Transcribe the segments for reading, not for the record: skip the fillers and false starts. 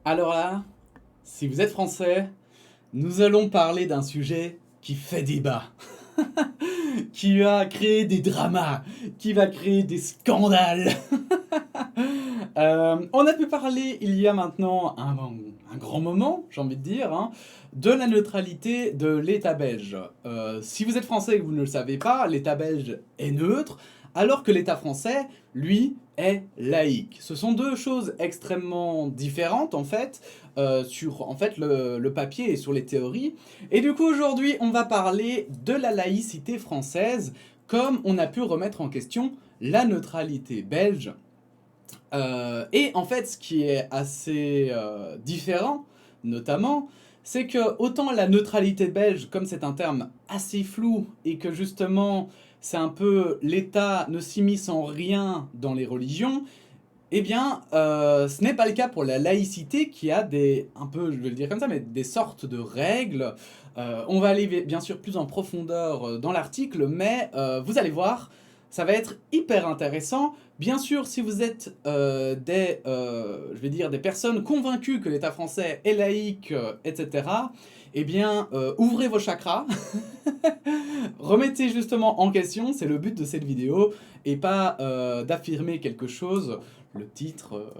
Alors là, si vous êtes français, nous allons parler d'un sujet qui fait débat, qui va créer des dramas, qui va créer des scandales. On a pu parler il y a maintenant un grand moment, j'ai envie de dire, hein, de la neutralité de l'État belge. Si vous êtes français et que vous ne le savez pas, l'État belge est neutre, alors que l'État français, lui, est laïque. Ce sont deux choses extrêmement différentes en fait, sur en fait, le papier et sur les théories. Et du coup aujourd'hui on va parler de la laïcité française, comme on a pu remettre en question la neutralité belge. Et en fait, ce qui est assez différent, notamment, c'est que autant la neutralité belge, comme c'est un terme assez flou et que justement c'est un peu l'État ne s'immisce en rien dans les religions, eh bien, ce n'est pas le cas pour la laïcité qui a des, un peu, je vais le dire comme ça, mais des sortes de règles. On va aller bien sûr plus en profondeur dans l'article, mais vous allez voir, ça va être hyper intéressant. Bien sûr, si vous êtes je vais dire, des personnes convaincues que l'État français est laïque, etc., eh bien, ouvrez vos chakras, remettez justement en question, c'est le but de cette vidéo, et pas d'affirmer quelque chose. Le titre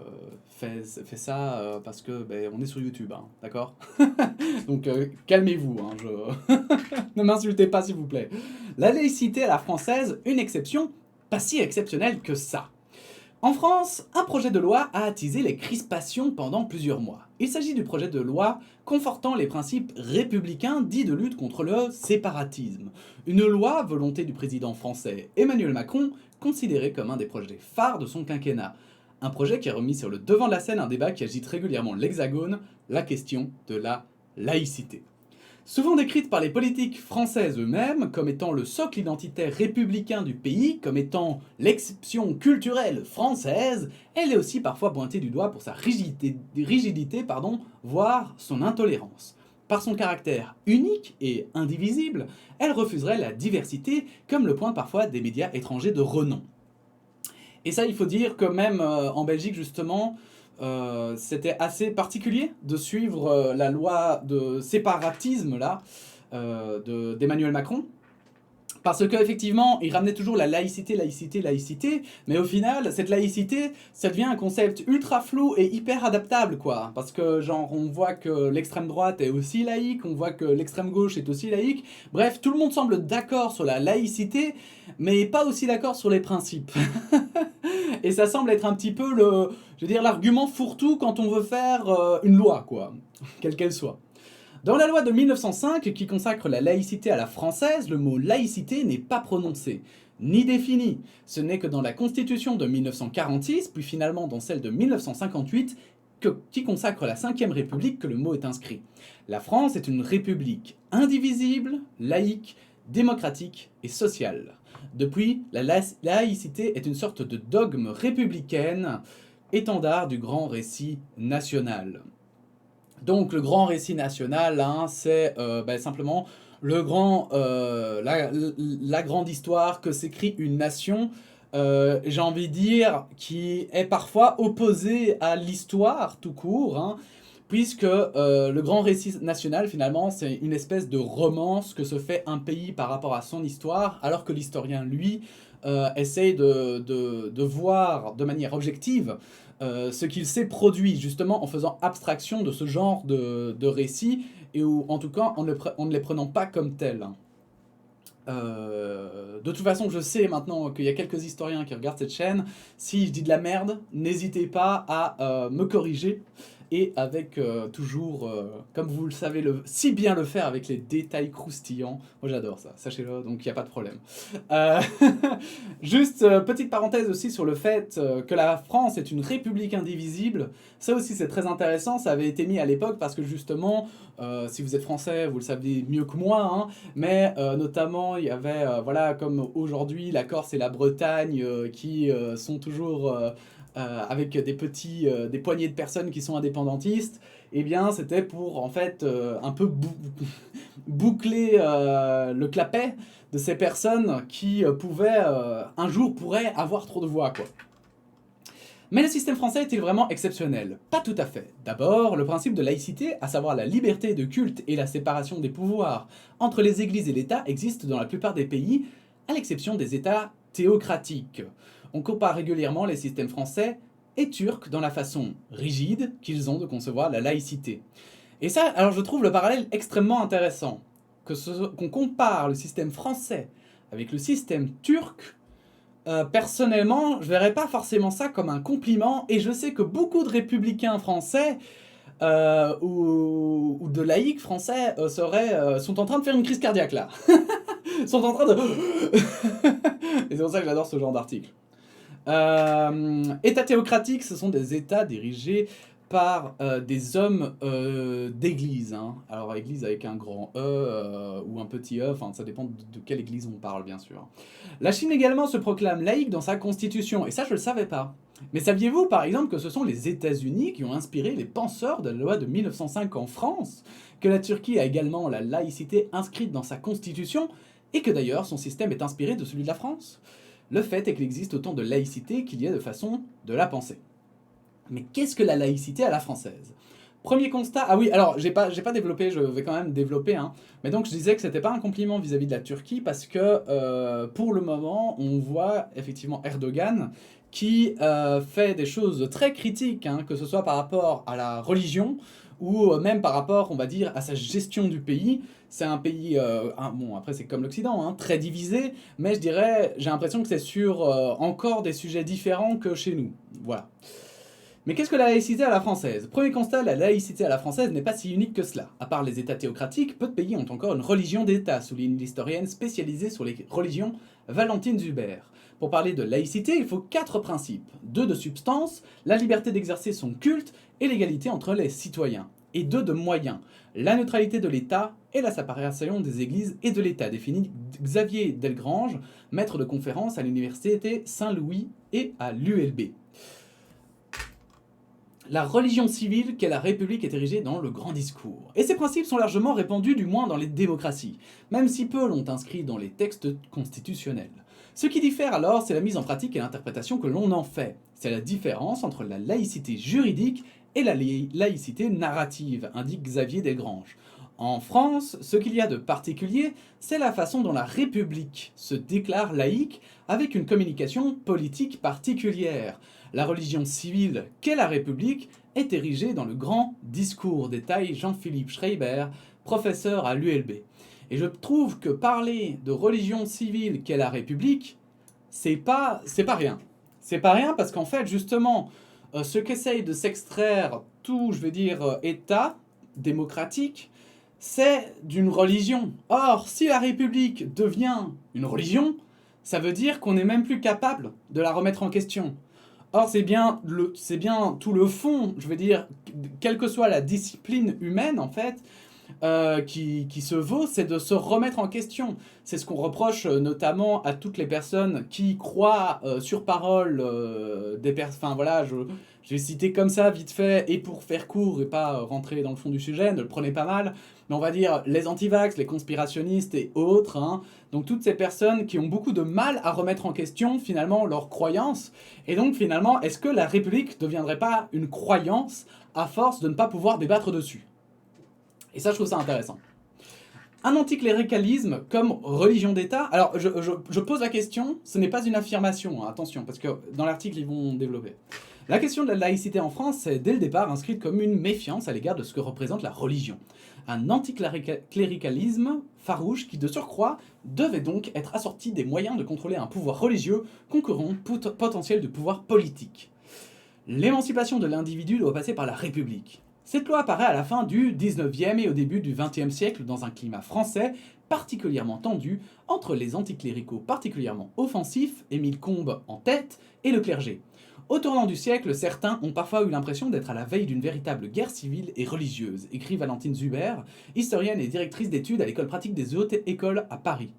fait ça parce que ben, on est sur YouTube, hein, d'accord. Donc calmez-vous, hein, ne m'insultez pas s'il vous plaît. La laïcité à la française, une exception pas si exceptionnelle que ça. En France, un projet de loi a attisé les crispations pendant plusieurs mois. Il s'agit du projet de loi confortant les principes républicains dits de lutte contre le séparatisme. Une loi, volonté du président français Emmanuel Macron, considérée comme un des projets phares de son quinquennat. Un projet qui a remis sur le devant de la scène un débat qui agite régulièrement l'Hexagone, la question de la laïcité. Souvent décrite par les politiques françaises eux-mêmes comme étant le socle identitaire républicain du pays, comme étant l'exception culturelle française, elle est aussi parfois pointée du doigt pour sa rigidité, voire son intolérance. Par son caractère unique et indivisible, elle refuserait la diversité, comme le pointent parfois des médias étrangers de renom. Et ça, il faut dire que même en Belgique, justement, c'était assez particulier de suivre la loi de séparatisme là d'Emmanuel Macron. Parce qu'effectivement, il ramenait toujours la laïcité, laïcité, laïcité, mais au final, cette laïcité, ça devient un concept ultra flou et hyper adaptable, quoi. Parce que, genre, on voit que l'extrême droite est aussi laïque, on voit que l'extrême gauche est aussi laïque. Bref, tout le monde semble d'accord sur la laïcité, mais pas aussi d'accord sur les principes. Et ça semble être un petit peu je veux dire, l'argument fourre-tout quand on veut faire une loi, quoi, quelle qu'elle soit. Dans la loi de 1905 qui consacre la laïcité à la française, le mot laïcité n'est pas prononcé, ni défini. Ce n'est que dans la Constitution de 1946, puis finalement dans celle de 1958, qui consacre la Ve République que le mot est inscrit. La France est une république indivisible, laïque, démocratique et sociale. Depuis, la laïcité est une sorte de dogme républicaine, étendard du grand récit national. Donc le grand récit national, hein, c'est simplement la grande histoire que s'écrit une nation, j'ai envie de dire, qui est parfois opposée à l'histoire tout court, hein, puisque le grand récit national, finalement, c'est une espèce de romance que se fait un pays par rapport à son histoire, alors que l'historien, lui, essaye de voir de manière objective ce qu'il s'est produit, justement en faisant abstraction de ce genre de récits, et où, en tout cas, en ne les prenant pas comme tels. De toute façon, je sais maintenant qu'il y a quelques historiens qui regardent cette chaîne. Si je dis de la merde, n'hésitez pas à me corriger. Et avec toujours, comme vous le savez si bien le faire, avec les détails croustillants. Moi j'adore ça, sachez-le, donc il n'y a pas de problème. Euh, Juste, petite parenthèse aussi sur le fait que la France est une république indivisible. Ça aussi c'est très intéressant, ça avait été mis à l'époque parce que justement, si vous êtes français, vous le savez mieux que moi, hein, mais notamment il y avait, voilà, comme aujourd'hui la Corse et la Bretagne qui sont toujours avec des poignées de personnes qui sont indépendantistes, eh bien c'était pour en fait un peu boucler le clapet de ces personnes qui pouvaient un jour pourraient avoir trop de voix, quoi. Mais le système français est-il vraiment exceptionnel? Pas tout à fait. D'abord, le principe de laïcité, à savoir la liberté de culte et la séparation des pouvoirs entre les églises et l'État, existe dans la plupart des pays, à l'exception des États théocratiques. On compare régulièrement les systèmes français et turcs dans la façon rigide qu'ils ont de concevoir la laïcité. Et ça, alors je trouve le parallèle extrêmement intéressant. Qu'on compare le système français avec le système turc, personnellement, je verrais pas forcément ça comme un compliment, et je sais que beaucoup de républicains français ou de laïcs français sont en train de faire une crise cardiaque là. Sont en train de... et c'est pour ça que j'adore ce genre d'article. États théocratiques, ce sont des États dirigés par des hommes d'église. Hein. Alors église avec un grand E ou un petit E, enfin ça dépend de quelle église on parle bien sûr. La Chine également se proclame laïque dans sa constitution, et ça je le savais pas. Mais saviez-vous par exemple que ce sont les États-Unis qui ont inspiré les penseurs de la loi de 1905 en France, que la Turquie a également la laïcité inscrite dans sa constitution, et que d'ailleurs son système est inspiré de celui de la France? Le fait est qu'il existe autant de laïcité qu'il y a de façons de la penser. Mais qu'est-ce que la laïcité à la française? Premier constat, ah oui, alors j'ai pas développé, je vais quand même développer, hein. Mais donc je disais que c'était pas un compliment vis-à-vis de la Turquie parce que pour le moment on voit effectivement Erdogan qui fait des choses très critiques, hein, que ce soit par rapport à la religion ou même par rapport, on va dire, à sa gestion du pays. C'est un pays, bon après c'est comme l'Occident, hein, très divisé, mais je dirais, j'ai l'impression que c'est sur encore des sujets différents que chez nous, voilà. Mais qu'est-ce que la laïcité à la française? Premier constat, la laïcité à la française n'est pas si unique que cela. À part les États théocratiques, peu de pays ont encore une religion d'État, souligne l'historienne spécialisée sur les religions Valentine Zuber. Pour parler de laïcité, il faut 4 principes. 2 de substance, la liberté d'exercer son culte et l'égalité entre les citoyens. Et 2 de moyens, la neutralité de l'État et la séparation des églises et de l'État, défini Xavier Delgrange, maître de conférence à l'université Saint-Louis et à l'ULB. La religion civile qu'est la République est érigée dans le grand discours. Et ces principes sont largement répandus, du moins dans les démocraties, même si peu l'ont inscrit dans les textes constitutionnels. Ce qui diffère alors, c'est la mise en pratique et l'interprétation que l'on en fait. C'est la différence entre la laïcité juridique et la laïcité narrative, indique Xavier Delgrange. En France, ce qu'il y a de particulier, c'est la façon dont la République se déclare laïque avec une communication politique particulière. La religion civile qu'est la République est érigée dans le grand discours, détaille Jean-Philippe Schreiber, professeur à l'ULB. Et je trouve que parler de religion civile qu'est la République, c'est pas rien. C'est pas rien parce qu'en fait, justement, ce qu'essaye de s'extraire tout, je veux dire, État démocratique, c'est d'une religion. Or, si la République devient une religion, ça veut dire qu'on n'est même plus capable de la remettre en question. Or, c'est bien tout le fond, je veux dire, quelle que soit la discipline humaine, en fait, qui se vaut, c'est de se remettre en question. C'est ce qu'on reproche notamment à toutes les personnes qui croient sur parole des personnes. Enfin voilà, je vais citer comme ça vite fait, et pour faire court et pas rentrer dans le fond du sujet, ne le prenez pas mal, mais on va dire les antivax, les conspirationnistes et autres, hein, donc toutes ces personnes qui ont beaucoup de mal à remettre en question finalement leurs croyances, et donc finalement, est-ce que la République ne deviendrait pas une croyance à force de ne pas pouvoir débattre dessus? Et ça, je trouve ça intéressant. Un anticléricalisme comme religion d'État. Alors, je pose la question, ce n'est pas une affirmation, hein, attention, parce que dans l'article, ils vont développer. La question de la laïcité en France est dès le départ inscrite comme une méfiance à l'égard de ce que représente la religion. Un anticléricalisme farouche qui, de surcroît, devait donc être assorti des moyens de contrôler un pouvoir religieux concurrent potentiel du pouvoir politique. L'émancipation de l'individu doit passer par la République. Cette loi apparaît à la fin du 19e et au début du 20e siècle dans un climat français particulièrement tendu entre les anticléricaux particulièrement offensifs, Émile Combes en tête, et le clergé. Au tournant du siècle, certains ont parfois eu l'impression d'être à la veille d'une véritable guerre civile et religieuse, écrit Valentine Zuber, historienne et directrice d'études à l'école pratique des hautes écoles à Paris.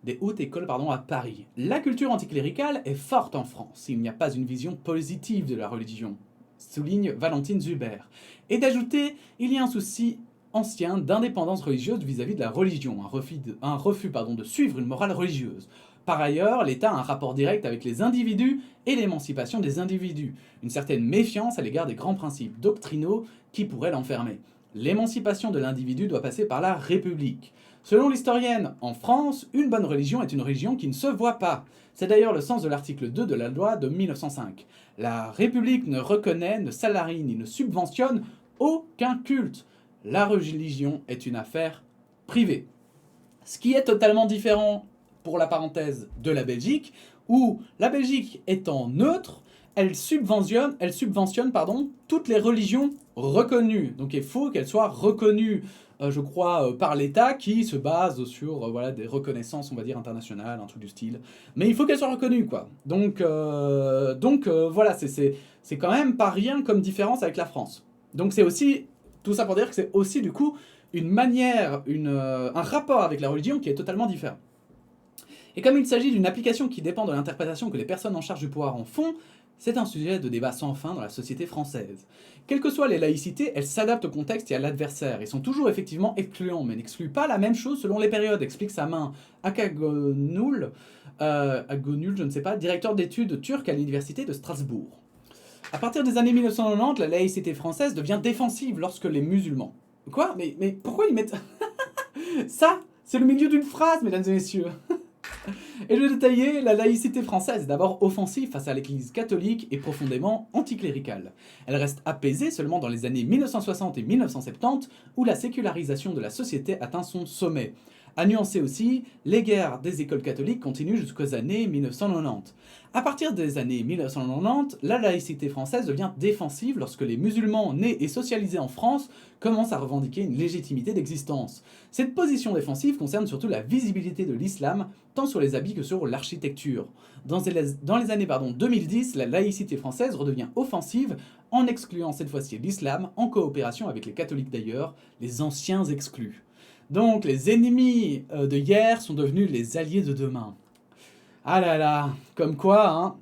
À Paris. La culture anticléricale est forte en France. Il n'y a pas une vision positive de la religion, souligne Valentine Zuber. Et d'ajouter, il y a un souci ancien d'indépendance religieuse vis-à-vis de la religion, un refus de suivre une morale religieuse. Par ailleurs, l'État a un rapport direct avec les individus et l'émancipation des individus, une certaine méfiance à l'égard des grands principes doctrinaux qui pourraient l'enfermer. L'émancipation de l'individu doit passer par la République. Selon l'historienne, en France, une bonne religion est une religion qui ne se voit pas. C'est d'ailleurs le sens de l'article 2 de la loi de 1905. La République ne reconnaît, ne salarie ni ne subventionne aucun culte. La religion est une affaire privée. Ce qui est totalement différent, pour la parenthèse, de la Belgique, où la Belgique étant neutre, elle subventionne toutes les religions reconnues. Donc il faut qu'elles soient reconnues, je crois, par l'État, qui se base sur voilà, des reconnaissances, on va dire, internationales, un truc du style. Mais il faut qu'elles soient reconnues, quoi. Donc voilà, c'est quand même pas rien comme différence avec la France. Donc c'est aussi, tout ça pour dire que c'est aussi, du coup, une manière, un rapport avec la religion qui est totalement différent. Et comme il s'agit d'une application qui dépend de l'interprétation que les personnes en charge du pouvoir en font, c'est un sujet de débat sans fin dans la société française. Quelles que soient les laïcités, elles s'adaptent au contexte et à l'adversaire, et sont toujours effectivement excluants, mais n'excluent pas la même chose selon les périodes, explique sa main Akagonul, je ne sais pas, directeur d'études turques à l'université de Strasbourg. À partir des années 1990, la laïcité française devient défensive lorsque les musulmans... Quoi ? Mais pourquoi ils mettent... Ça, c'est le milieu d'une phrase, mesdames et messieurs. Et je vais détailler, la laïcité française est d'abord offensive face à l'Église catholique et profondément anticléricale. Elle reste apaisée seulement dans les années 1960 et 1970, où la sécularisation de la société atteint son sommet. À nuancer aussi, les guerres des écoles catholiques continuent jusqu'aux années 1990. À partir des années 1990, la laïcité française devient défensive lorsque les musulmans nés et socialisés en France commencent à revendiquer une légitimité d'existence. Cette position défensive concerne surtout la visibilité de l'islam, tant sur les habits que sur l'architecture. Dans les années 2010, la laïcité française redevient offensive en excluant cette fois-ci l'islam, en coopération avec les catholiques d'ailleurs, les anciens exclus. Donc les ennemis de hier sont devenus les alliés de demain. Ah là là, comme quoi, hein.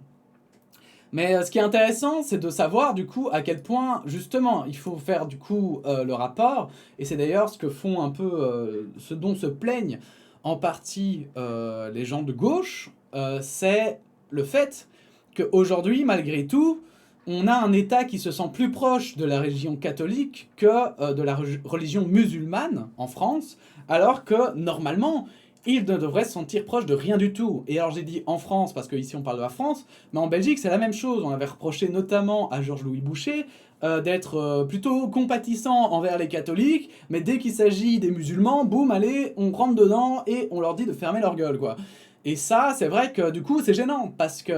Mais ce qui est intéressant, c'est de savoir du coup à quel point, justement, il faut faire du coup le rapport, et c'est d'ailleurs ce que font un peu, ce dont se plaignent en partie les gens de gauche, c'est le fait qu'aujourd'hui, malgré tout, on a un État qui se sent plus proche de la religion catholique que de la religion musulmane en France, alors que normalement, il ne devrait se sentir proche de rien du tout. Et alors j'ai dit en France, parce qu'ici on parle de la France, mais en Belgique c'est la même chose. On avait reproché notamment à Georges-Louis Boucher d'être plutôt compatissant envers les catholiques, mais dès qu'il s'agit des musulmans, boum, allez, on rentre dedans et on leur dit de fermer leur gueule, quoi. Et ça, c'est vrai que du coup c'est gênant, parce que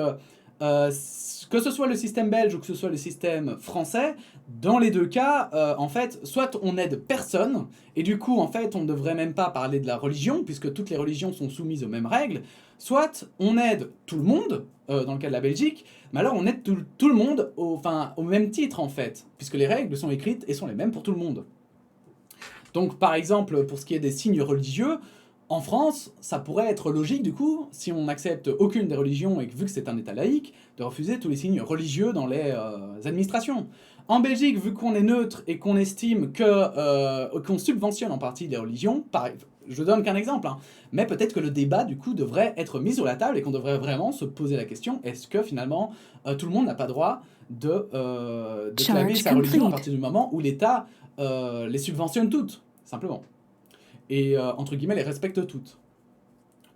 ce soit le système belge ou que ce soit le système français, dans les deux cas, en fait, soit on n'aide personne, et du coup, en fait, on ne devrait même pas parler de la religion, puisque toutes les religions sont soumises aux mêmes règles, soit on aide tout le monde, dans le cas de la Belgique, mais alors on aide tout le monde au même titre, en fait, puisque les règles sont écrites et sont les mêmes pour tout le monde. Donc, par exemple, pour ce qui est des signes religieux, en France, ça pourrait être logique, du coup, si on n'accepte aucune des religions et que, vu que c'est un État laïque, de refuser tous les signes religieux dans les administrations. En Belgique, vu qu'on est neutre et qu'on estime qu'on subventionne en partie les religions, je donne qu'un exemple, hein, mais peut-être que le débat, du coup, devrait être mis sur la table et qu'on devrait vraiment se poser la question, est-ce que, finalement, tout le monde n'a pas droit de clamer sa religion à partir du moment où l'État les subventionne toutes, simplement. Et, entre guillemets, les respecte toutes.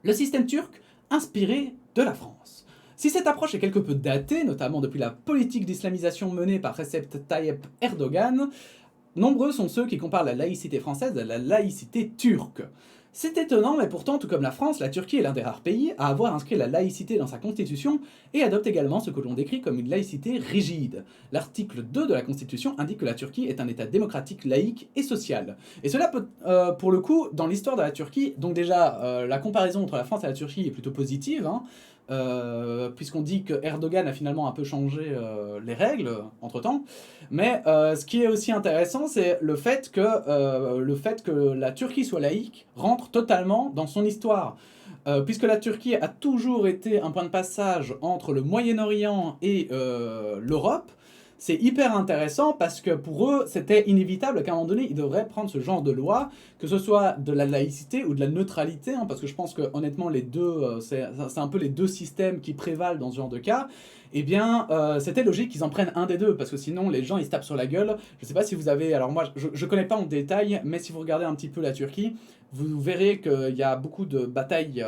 Le système turc, inspiré de la France. Si cette approche est quelque peu datée, notamment depuis la politique d'islamisation menée par Recep Tayyip Erdogan, nombreux sont ceux qui comparent la laïcité française à la laïcité turque. C'est étonnant, mais pourtant, tout comme la France, la Turquie est l'un des rares pays à avoir inscrit la laïcité dans sa constitution et adopte également ce que l'on décrit comme une laïcité rigide. L'article 2 de la constitution indique que la Turquie est un État démocratique, laïque et social. Et cela peut, pour le coup, dans l'histoire de la Turquie, donc déjà, la comparaison entre la France et la Turquie est plutôt positive, hein, puisqu'on dit que Erdogan a finalement un peu changé les règles entre-temps. Mais ce qui est aussi intéressant, c'est le fait que la Turquie soit laïque rentre totalement dans son histoire. Puisque la Turquie a toujours été un point de passage entre le Moyen-Orient et l'Europe, c'est hyper intéressant parce que pour eux, c'était inévitable qu'à un moment donné, ils devraient prendre ce genre de loi, que ce soit de la laïcité ou de la neutralité, hein, parce que je pense que honnêtement, les deux, c'est un peu les deux systèmes qui prévalent dans ce genre de cas. Eh bien, c'était logique qu'ils en prennent un des deux, parce que sinon, les gens, ils se tapent sur la gueule. Je sais pas si vous avez... Alors moi, je connais pas en détail, mais si vous regardez un petit peu la Turquie, vous verrez qu'il y a beaucoup de batailles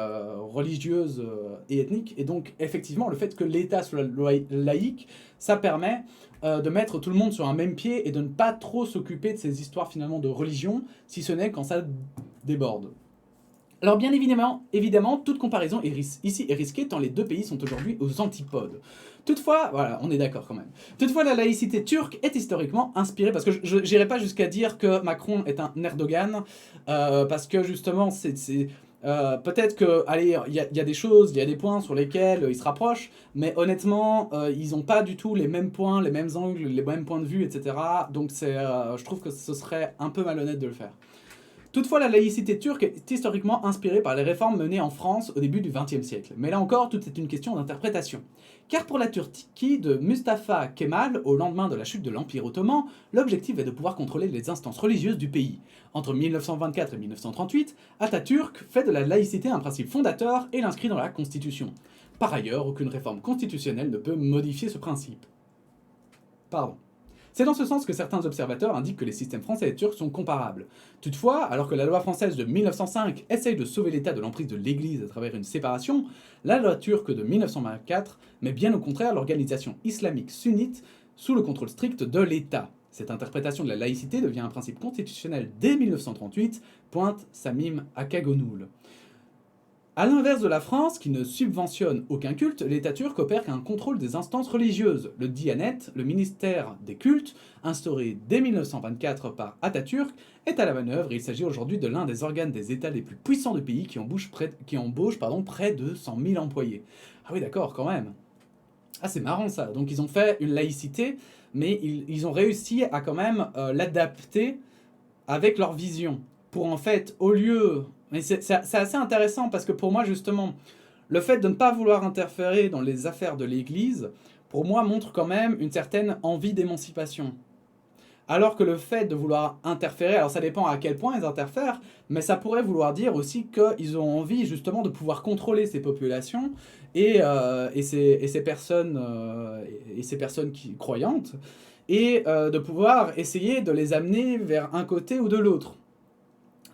religieuses et ethniques, et donc effectivement, le fait que l'État soit laïque, ça permet de mettre tout le monde sur un même pied et de ne pas trop s'occuper de ces histoires finalement de religion, si ce n'est quand ça déborde. Alors bien évidemment, toute comparaison ici est risquée tant les deux pays sont aujourd'hui aux antipodes. Toutefois, voilà, on est d'accord quand même. Toutefois, la laïcité turque est historiquement inspirée, parce que je n'irai pas jusqu'à dire que Macron est un Erdogan, parce que justement, peut-être que, allez, il y a des choses, il y a des points sur lesquels ils se rapprochent, mais honnêtement, ils n'ont pas du tout les mêmes points, les mêmes angles, les mêmes points de vue, etc. Donc je trouve que ce serait un peu malhonnête de le faire. Toutefois, la laïcité turque est historiquement inspirée par les réformes menées en France au début du XXe siècle. Mais là encore, tout est une question d'interprétation. Car pour la Turquie de Mustafa Kemal, au lendemain de la chute de l'Empire ottoman, l'objectif est de pouvoir contrôler les instances religieuses du pays. Entre 1924 et 1938, Atatürk fait de la laïcité un principe fondateur et l'inscrit dans la Constitution. Par ailleurs, aucune réforme constitutionnelle ne peut modifier ce principe. Pardon. C'est dans ce sens que certains observateurs indiquent que les systèmes français et turcs sont comparables. Toutefois, alors que la loi française de 1905 essaye de sauver l'État de l'emprise de l'Église à travers une séparation, la loi turque de 1924 met bien au contraire l'organisation islamique sunnite sous le contrôle strict de l'État. Cette interprétation de la laïcité devient un principe constitutionnel dès 1938, pointe Samim Akagonoul. A l'inverse de la France, qui ne subventionne aucun culte, l'État turc opère qu'un contrôle des instances religieuses. Le Diyanet, le ministère des cultes, instauré dès 1924 par Atatürk, est à la manœuvre et il s'agit aujourd'hui de l'un des organes des États les plus puissants du pays qui embauche près de 100 000 employés. Ah oui, d'accord, quand même. Ah, c'est marrant ça. Donc ils ont fait une laïcité, mais ils ont réussi à quand même l'adapter avec leur vision. Pour en fait, au lieu... Mais c'est assez intéressant parce que pour moi, justement, le fait de ne pas vouloir interférer dans les affaires de l'Église, pour moi, montre quand même une certaine envie d'émancipation. Alors que le fait de vouloir interférer, alors ça dépend à quel point ils interfèrent, mais ça pourrait vouloir dire aussi qu'ils ont envie justement de pouvoir contrôler ces populations et ces personnes, croyantes, et de pouvoir essayer de les amener vers un côté ou de l'autre.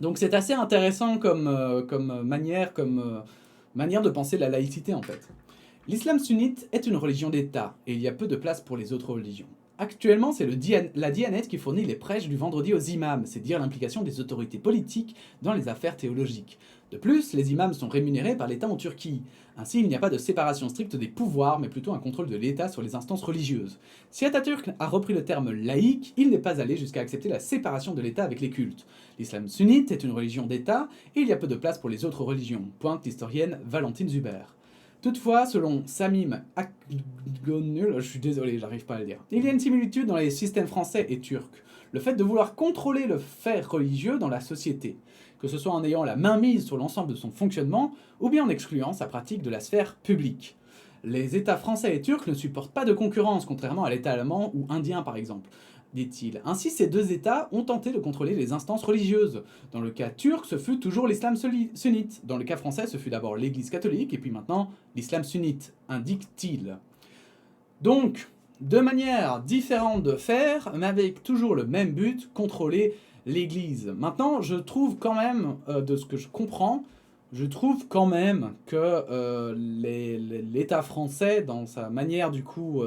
Donc c'est assez intéressant comme manière de penser la laïcité en fait. L'islam sunnite est une religion d'État et il y a peu de place pour les autres religions. Actuellement, c'est la Diyanet qui fournit les prêches du vendredi aux imams, c'est dire l'implication des autorités politiques dans les affaires théologiques. De plus, les imams sont rémunérés par l'État en Turquie. Ainsi, il n'y a pas de séparation stricte des pouvoirs, mais plutôt un contrôle de l'État sur les instances religieuses. Si Atatürk a repris le terme laïque, il n'est pas allé jusqu'à accepter la séparation de l'État avec les cultes. L'islam sunnite est une religion d'État et il y a peu de place pour les autres religions, pointe l'historienne Valentine Zuber. Toutefois, selon Samim Akgonul, je suis désolé, j'arrive pas à le dire, il y a une similitude dans les systèmes français et turcs. Le fait de vouloir contrôler le fait religieux dans la société, que ce soit en ayant la main mise sur l'ensemble de son fonctionnement, ou bien en excluant sa pratique de la sphère publique. Les États français et turcs ne supportent pas de concurrence, contrairement à l'État allemand ou indien par exemple, dit-il. Ainsi, ces deux États ont tenté de contrôler les instances religieuses. Dans le cas turc, ce fut toujours l'islam sunnite. Dans le cas français, ce fut d'abord l'Église catholique et puis maintenant l'islam sunnite, indique-t-il. Donc, deux manières différentes de faire, mais avec toujours le même but, contrôler l'Église. Maintenant, je trouve quand même, de ce que je comprends, je trouve quand même que l'État français, dans sa manière du coup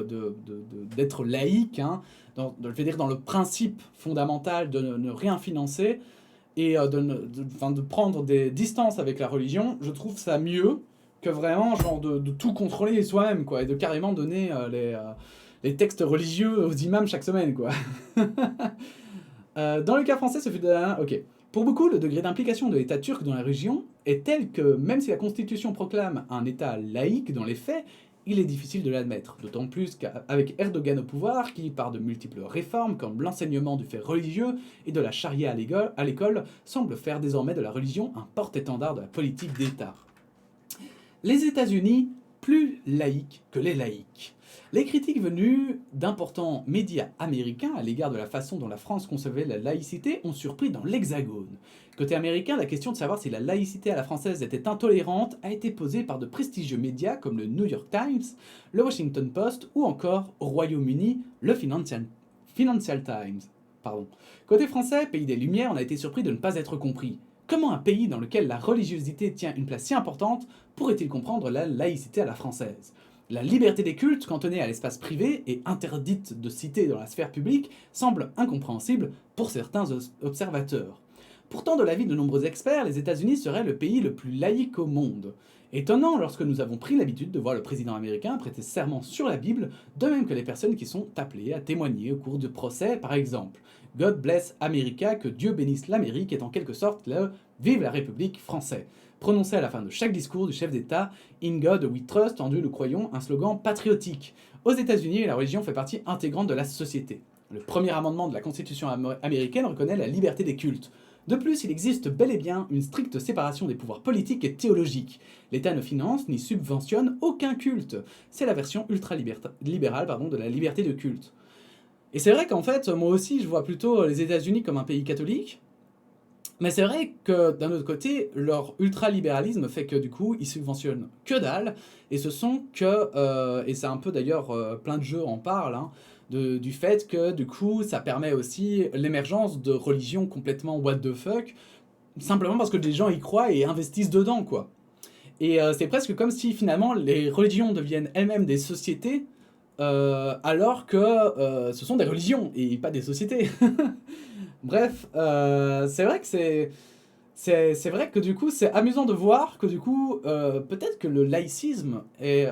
d'être laïque, hein, je vais dire dans le principe fondamental de ne rien financer et de prendre des distances avec la religion, je trouve ça mieux que vraiment genre de tout contrôler soi-même, quoi, et de carrément donner les textes religieux aux imams chaque semaine, quoi. Dans le cas français, ce fut de... Ok. Pour beaucoup, le degré d'implication de l'État turc dans la région est tel que, même si la Constitution proclame un État laïque dans les faits, il est difficile de l'admettre. D'autant plus qu'avec Erdogan au pouvoir, qui, par de multiples réformes, comme l'enseignement du fait religieux et de la charia à l'école, semble faire désormais de la religion un porte-étendard de la politique d'État. Les États-Unis, plus laïque que les laïcs. Les critiques venues d'importants médias américains à l'égard de la façon dont la France concevait la laïcité ont surpris dans l'Hexagone. Côté américain, la question de savoir si la laïcité à la française était intolérante a été posée par de prestigieux médias comme le New York Times, le Washington Post ou encore, au Royaume-Uni, le Financial Times. Pardon. Côté français, pays des Lumières, on a été surpris de ne pas être compris. Comment un pays dans lequel la religiosité tient une place si importante pourrait-il comprendre la laïcité à la française ? La liberté des cultes, cantonnée à l'espace privé et interdite de citer dans la sphère publique, semble incompréhensible pour certains observateurs. Pourtant, de l'avis de nombreux experts, les États-Unis seraient le pays le plus laïque au monde. Étonnant lorsque nous avons pris l'habitude de voir le président américain prêter serment sur la Bible, de même que les personnes qui sont appelées à témoigner au cours de procès, par exemple. God bless America, que Dieu bénisse l'Amérique, est en quelque sorte le Vive la République français, prononcé à la fin de chaque discours du chef d'État, In God we trust, en Dieu nous croyons, un slogan patriotique. Aux États-Unis, la religion fait partie intégrante de la société. Le premier amendement de la Constitution américaine reconnaît la liberté des cultes. De plus, il existe bel et bien une stricte séparation des pouvoirs politiques et théologiques. L'État ne finance ni subventionne aucun culte. C'est la version ultra-libérale de la liberté de culte. Et c'est vrai qu'en fait, moi aussi, je vois plutôt les États-Unis comme un pays catholique. Mais c'est vrai que d'un autre côté, leur ultralibéralisme fait que du coup, ils subventionnent que dalle, et ce sont que, et c'est un peu d'ailleurs, plein de jeux en parlent, hein, du fait que du coup, ça permet aussi l'émergence de religions complètement what the fuck, simplement parce que des gens y croient et investissent dedans, quoi. Et c'est presque comme si finalement les religions deviennent elles-mêmes des sociétés, alors que ce sont des religions et pas des sociétés. Bref, c'est vrai que c'est vrai que du coup, c'est amusant de voir que du coup, peut-être que le laïcisme est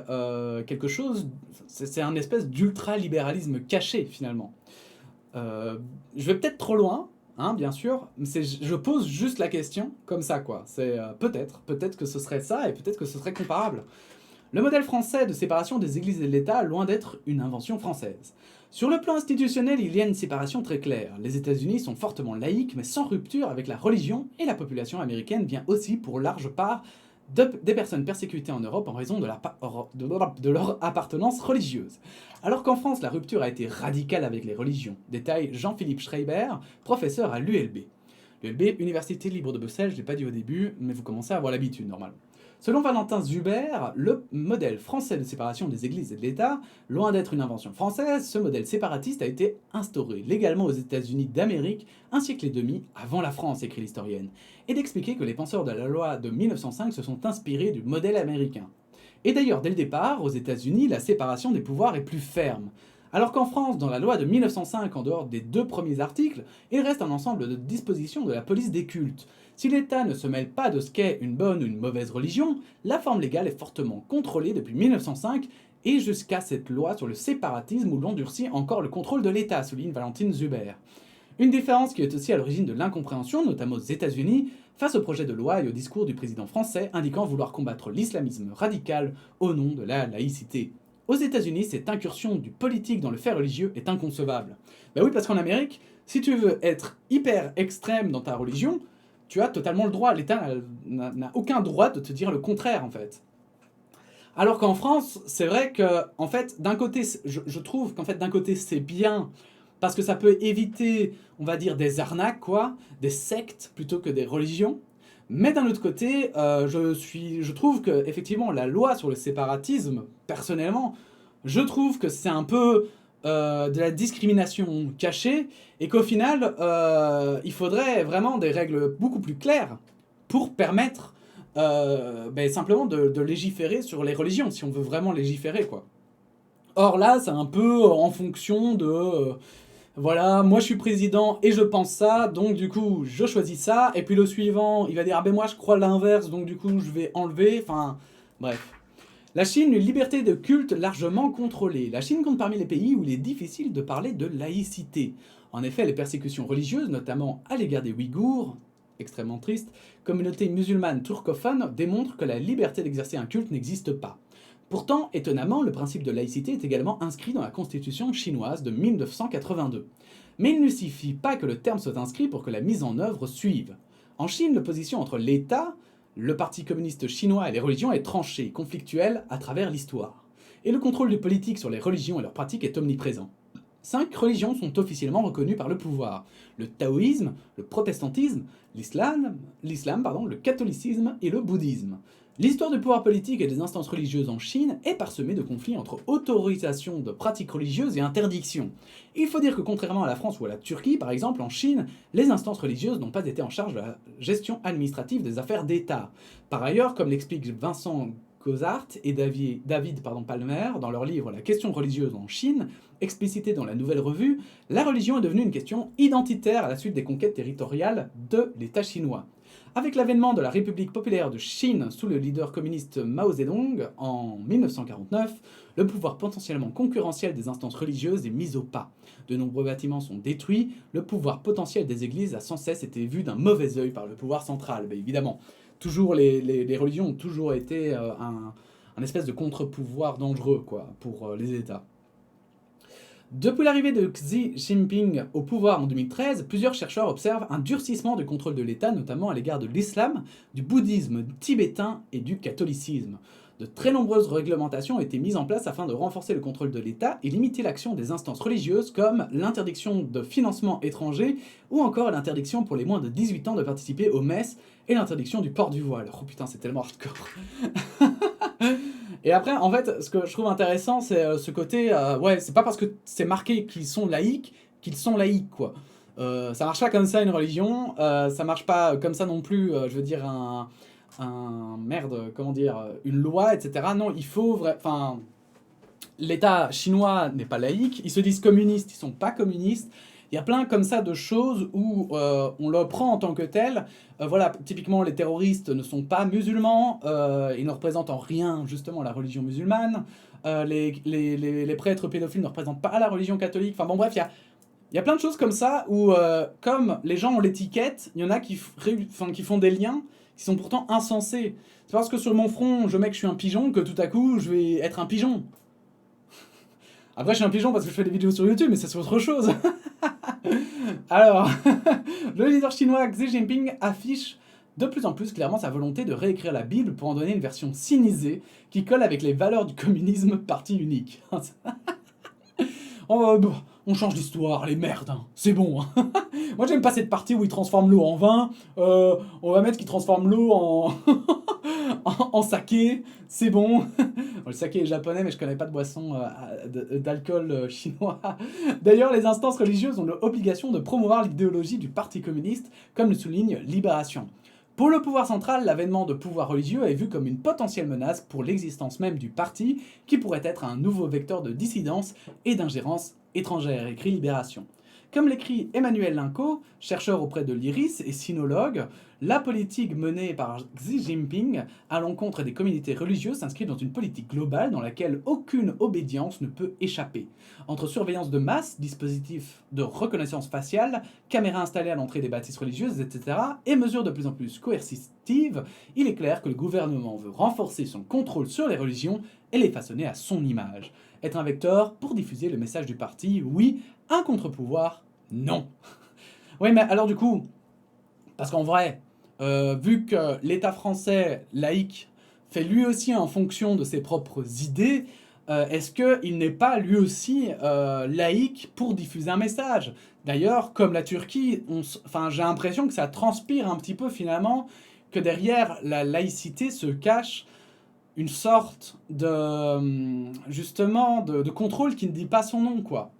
quelque chose, c'est un espèce d'ultra-libéralisme caché finalement. Je vais peut-être trop loin, hein, bien sûr, mais je pose juste la question comme ça, quoi. C'est peut-être que ce serait ça et peut-être que ce serait comparable. Le modèle français de séparation des églises et de l'État, loin d'être une invention française. Sur le plan institutionnel, il y a une séparation très claire. Les États-Unis sont fortement laïques, mais sans rupture avec la religion, et la population américaine vient aussi pour large part des personnes persécutées en Europe en raison de leur appartenance religieuse. Alors qu'en France, la rupture a été radicale avec les religions. Détaille Jean-Philippe Schreiber, professeur à l'ULB. L'ULB, Université Libre de Bruxelles, je ne l'ai pas dit au début, mais vous commencez à avoir l'habitude normalement. Selon Valentin Zuber, le modèle français de séparation des églises et de l'État, loin d'être une invention française, ce modèle séparatiste a été instauré légalement aux États-Unis d'Amérique un siècle et demi avant la France, écrit l'historienne, et d'expliquer que les penseurs de la loi de 1905 se sont inspirés du modèle américain. Et d'ailleurs, dès le départ, aux États-Unis, la séparation des pouvoirs est plus ferme. Alors qu'en France, dans la loi de 1905, en dehors des 2 premiers articles, il reste un ensemble de dispositions de la police des cultes. Si l'État ne se mêle pas de ce qu'est une bonne ou une mauvaise religion, la forme légale est fortement contrôlée depuis 1905 et jusqu'à cette loi sur le séparatisme où l'on durcit encore le contrôle de l'État, souligne Valentine Zuber. Une différence qui est aussi à l'origine de l'incompréhension, notamment aux États-Unis, face au projet de loi et au discours du président français indiquant vouloir combattre l'islamisme radical au nom de la laïcité. Aux États-Unis, cette incursion du politique dans le fait religieux est inconcevable. Ben oui, parce qu'en Amérique, si tu veux être hyper extrême dans ta religion, tu as totalement le droit. L'État n'a aucun droit de te dire le contraire, en fait. Alors qu'en France, c'est vrai que, en fait, d'un côté, je trouve qu'en fait, d'un côté, c'est bien, parce que ça peut éviter, on va dire, des arnaques, quoi, des sectes plutôt que des religions. Mais d'un autre côté, je trouve que effectivement la loi sur le séparatisme, personnellement, je trouve que c'est un peu de la discrimination cachée et qu'au final, il faudrait vraiment des règles beaucoup plus claires pour permettre simplement de légiférer sur les religions, si on veut vraiment légiférer, quoi. Or là, c'est un peu en fonction de... voilà, moi je suis président et je pense ça, donc du coup je choisis ça, et puis le suivant, il va dire ah ben moi je crois l'inverse, donc du coup je vais enlever, enfin bref. La Chine, une liberté de culte largement contrôlée. La Chine compte parmi les pays où il est difficile de parler de laïcité. En effet, les persécutions religieuses, notamment à l'égard des Ouïghours, extrêmement triste, communauté musulmane turcophone, démontrent que la liberté d'exercer un culte n'existe pas. Pourtant, étonnamment, le principe de laïcité est également inscrit dans la constitution chinoise de 1982. Mais il ne suffit pas que le terme soit inscrit pour que la mise en œuvre suive. En Chine, l'opposition entre l'État, Le Parti communiste chinois et les religions est tranché, conflictuel à travers l'histoire. Et le contrôle du politique sur les religions et leurs pratiques est omniprésent. 5 religions sont officiellement reconnues par le pouvoir. Le taoïsme, le protestantisme, le catholicisme et le bouddhisme. L'histoire du pouvoir politique et des instances religieuses en Chine est parsemée de conflits entre autorisation de pratiques religieuses et interdiction. Il faut dire que contrairement à la France ou à la Turquie, par exemple, en Chine, les instances religieuses n'ont pas été en charge de la gestion administrative des affaires d'État. Par ailleurs, comme l'explique Vincent Cozart et David Palmer dans leur livre La question religieuse en Chine, explicité dans la Nouvelle Revue, la religion est devenue une question identitaire à la suite des conquêtes territoriales de l'État chinois. Avec l'avènement de la République populaire de Chine sous le leader communiste Mao Zedong en 1949, le pouvoir potentiellement concurrentiel des instances religieuses est mis au pas. De nombreux bâtiments sont détruits, le pouvoir potentiel des églises a sans cesse été vu d'un mauvais œil par le pouvoir central. Mais évidemment, toujours les religions ont toujours été un espèce de contre-pouvoir dangereux quoi, pour les États. Depuis l'arrivée de Xi Jinping au pouvoir en 2013, plusieurs chercheurs observent un durcissement du contrôle de l'État, notamment à l'égard de l'islam, du bouddhisme tibétain et du catholicisme. De très nombreuses réglementations ont été mises en place afin de renforcer le contrôle de l'État et limiter l'action des instances religieuses, comme l'interdiction de financement étranger ou encore l'interdiction pour les moins de 18 ans de participer aux messes et l'interdiction du port du voile. Oh putain, c'est tellement hardcore. Et après, en fait, ce que je trouve intéressant, c'est ce côté, ouais, c'est pas parce que c'est marqué qu'ils sont laïcs, quoi. Ça marche pas comme ça une religion, ça marche pas comme ça non plus, je veux dire, une loi, etc. Non, il faut, enfin, l'État chinois n'est pas laïque, ils se disent communistes, ils sont pas communistes. Il y a plein comme ça de choses où on le prend en tant que tel. Voilà, typiquement les terroristes ne sont pas musulmans, ils ne représentent en rien justement la religion musulmane. Les prêtres pédophiles ne représentent pas la religion catholique. Enfin bon bref, il y a plein de choses comme ça où comme les gens ont l'étiquette, il y en a qui font des liens qui sont pourtant insensés. C'est parce que sur mon front je mets que je suis un pigeon que tout à coup je vais être un pigeon. Après je suis un pigeon parce que je fais des vidéos sur YouTube, mais ça c'est autre chose. Alors, le leader chinois Xi Jinping affiche de plus en plus clairement sa volonté de réécrire la Bible pour en donner une version sinisée qui colle avec les valeurs du communisme parti unique. On change d'histoire, les merdes, hein. C'est bon. Hein. Moi j'aime pas cette partie où ils transforment l'eau en vin, on va mettre qu'ils transforment l'eau en... en saké, c'est bon. Le saké est japonais, mais je connais pas de boisson d'alcool chinois. D'ailleurs, les instances religieuses ont l'obligation de promouvoir l'idéologie du Parti communiste, comme le souligne Libération. Pour le pouvoir central, l'avènement de pouvoirs religieux est vu comme une potentielle menace pour l'existence même du parti, qui pourrait être un nouveau vecteur de dissidence et d'ingérence étrangère, écrit Libération. Comme l'écrit Emmanuel Linco, chercheur auprès de l'IRIS et sinologue, la politique menée par Xi Jinping à l'encontre des communautés religieuses s'inscrit dans une politique globale dans laquelle aucune obédience ne peut échapper. Entre surveillance de masse, dispositifs de reconnaissance faciale, caméras installées à l'entrée des bâtisses religieuses, etc., et mesures de plus en plus coercitives, il est clair que le gouvernement veut renforcer son contrôle sur les religions et les façonner à son image. Être un vecteur pour diffuser le message du parti, oui, un contre-pouvoir, non. Oui, mais alors du coup, parce qu'en vrai, vu que l'État français laïque fait lui aussi en fonction de ses propres idées, est-ce qu'il n'est pas lui aussi laïque pour diffuser un message? D'ailleurs, comme la Turquie, j'ai l'impression que ça transpire un petit peu finalement que derrière la laïcité se cache une sorte de justement de contrôle qui ne dit pas son nom, quoi.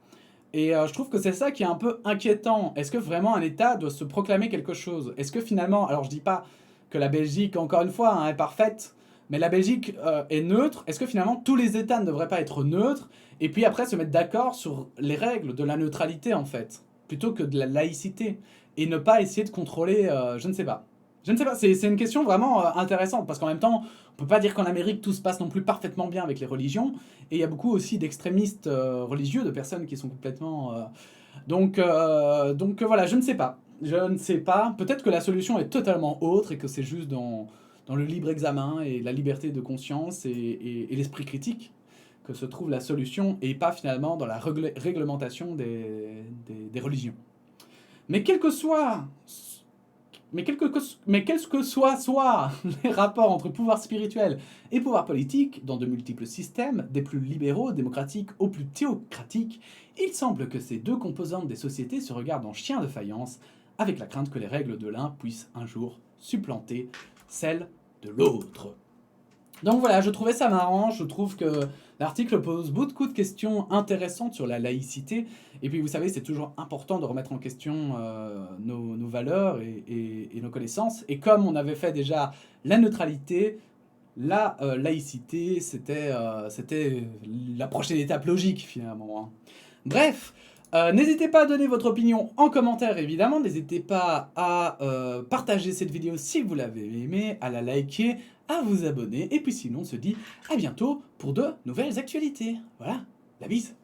Et je trouve que c'est ça qui est un peu inquiétant. Est-ce que vraiment un État doit se proclamer quelque chose? Est-ce que finalement, alors je dis pas que la Belgique, encore une fois, hein, est parfaite, mais la Belgique est neutre. Est-ce que finalement tous les États ne devraient pas être neutres et puis après se mettre d'accord sur les règles de la neutralité en fait, plutôt que de la laïcité et ne pas essayer de contrôler, je ne sais pas. Je ne sais pas, c'est une question vraiment intéressante parce qu'en même temps, on peut pas dire qu'en Amérique tout se passe non plus parfaitement bien avec les religions et il y a beaucoup aussi d'extrémistes religieux, de personnes qui sont complètement... Donc voilà, je ne sais pas. Je ne sais pas. Peut-être que la solution est totalement autre et que c'est juste dans le libre examen et la liberté de conscience et l'esprit critique que se trouve la solution et pas finalement dans la réglementation des religions. Mais quel que soit quels que soient les rapports entre pouvoir spirituel et pouvoir politique, dans de multiples systèmes, des plus libéraux, démocratiques aux plus théocratiques, il semble que ces deux composantes des sociétés se regardent en chien de faïence, avec la crainte que les règles de l'un puissent un jour supplanter celles de l'autre. Donc voilà, je trouvais ça marrant, je trouve que l'article pose beaucoup de questions intéressantes sur la laïcité, et puis vous savez, c'est toujours important de remettre en question nos valeurs et nos connaissances, et comme on avait fait déjà la neutralité, la laïcité, c'était la prochaine étape logique finalement, hein. Bref, n'hésitez pas à donner votre opinion en commentaire évidemment, n'hésitez pas à partager cette vidéo si vous l'avez aimée, à la liker, à vous abonner, et puis sinon on se dit à bientôt pour de nouvelles actualités. Voilà, la bise.